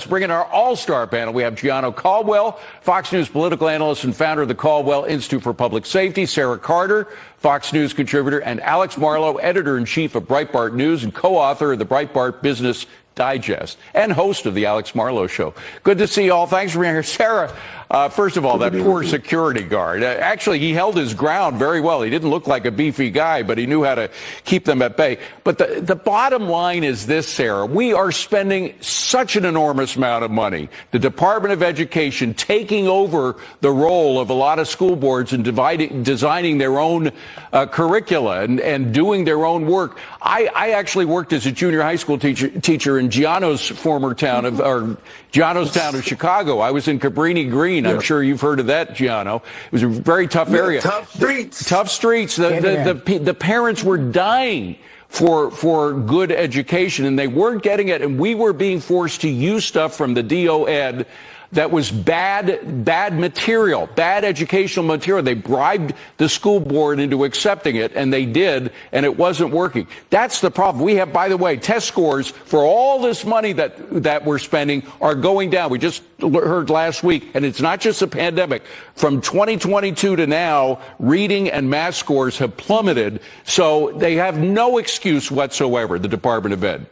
bring in our all-star panel. We have Gianno Caldwell, Fox News political analyst and founder of the Caldwell Institute for Public Safety, Sarah Carter, Fox News contributor, and Alex Marlow, editor-in-chief of Breitbart News and co-author of the Breitbart Business Digest and host of the Alex Marlow Show. Good to see you all. Thanks for being here. Sarah, first of all, that poor security guard. Actually, he held his ground very well. He didn't look like a beefy guy, but he knew how to keep them at bay. But the bottom line is this, Sarah. We are spending such an enormous amount of money. The Department of Education taking over the role of a lot of school boards and designing their own curricula and doing their own work. I actually worked as a junior high school teacher in Gianno's former town Gianno's town of Chicago. I was in Cabrini Green. I'm sure you've heard of that, Gianno. It was a very tough area. Tough streets. Tough streets. The parents were dying for good education, and they weren't getting it, and we were being forced to use stuff from the DO Ed that was bad material, bad educational material. They bribed the school board into accepting it, and they did, and it wasn't working. That's the problem. We have, by the way, test scores for all this money that we're spending are going down. We just heard last week, and it's not just a pandemic. From 2022 to now, reading and math scores have plummeted, so they have no excuse whatsoever, the Department of Ed.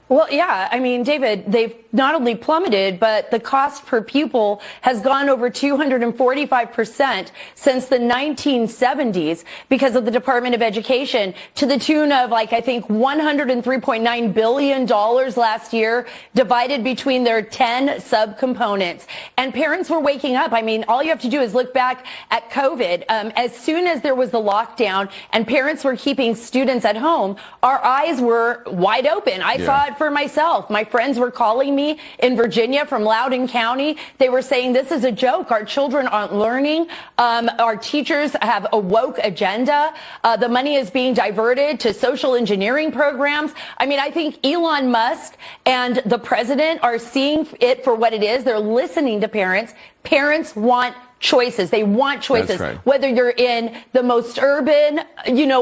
Well, yeah, I mean, David, they've not only plummeted, but the cost per pupil has gone over 245% since the 1970s because of the Department of Education, to the tune of, like, I think $103.9 billion last year, divided between their 10 subcomponents. And parents were waking up. I mean, all you have to do is look back at COVID. As soon as there was the lockdown and parents were keeping students at home, our eyes were wide open. I saw it for myself. My friends were calling me in Virginia from Loudoun County. They were saying, this is a joke. Our children aren't learning. Our teachers have a woke agenda. The money is being diverted to social engineering programs. I mean, I think Elon Musk and the president are seeing it for what it is. They're listening to parents. Parents want choices. They want choices. That's right. Whether you're in the most urban,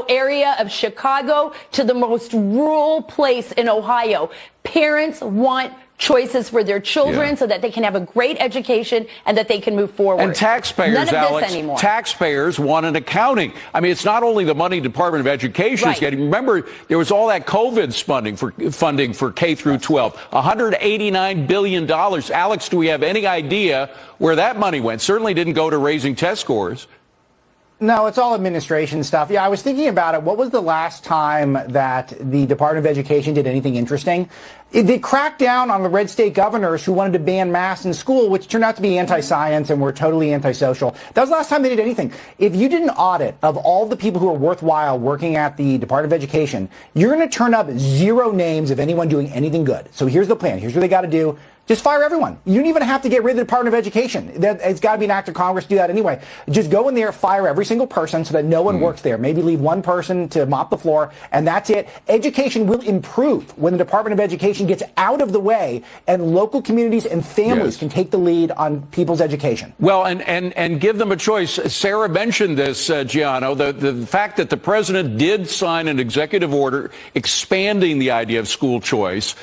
area of Chicago to the most rural place in Ohio, parents want choices for their children so that they can have a great education and that they can move forward. And taxpayers, None of Alex, this anymore. Taxpayers want an accounting. I mean, it's not only the money Department of Education is getting. Remember, there was all that COVID funding for K through 12, $189 billion. Alex, do we have any idea where that money went? Certainly didn't go to raising test scores. No, it's all administration stuff. Yeah, I was thinking about it. What was the last time that the Department of Education did anything interesting? They cracked down on the red state governors who wanted to ban masks in school, which turned out to be anti-science and were totally antisocial. That was the last time they did anything. If you did an audit of all the people who are worthwhile working at the Department of Education, you're going to turn up 0 names of anyone doing anything good. So here's the plan. Here's what they got to do. Just fire everyone. You don't even have to get rid of the Department of Education. It's got to be an act of Congress to do that anyway. Just go in there, fire every single person so that no one works there. Maybe leave one person to mop the floor, and that's it. Education will improve when the Department of Education gets out of the way and local communities and families can take the lead on people's education. Well, and give them a choice. Sarah mentioned this, Gianno, the fact that the president did sign an executive order expanding the idea of school choice,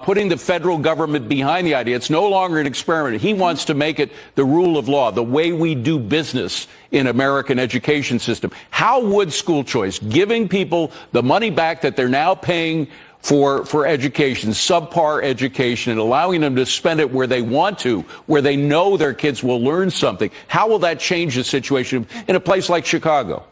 putting the federal government behind the idea. It's no longer an experiment. He wants to make it the rule of law, the way we do business in American education system. How would school choice, giving people the money back that they're now paying for education, subpar education, and allowing them to spend it where they want to, where they know their kids will learn something, how will that change the situation in a place like Chicago?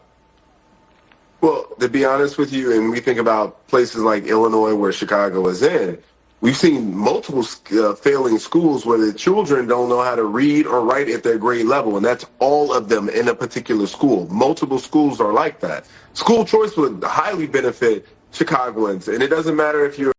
Well, to be honest with you, and we think about places like Illinois where Chicago is in, we've seen multiple failing schools where the children don't know how to read or write at their grade level, and that's all of them in a particular school. Multiple schools are like that. School choice would highly benefit Chicagoans, and it doesn't matter if you're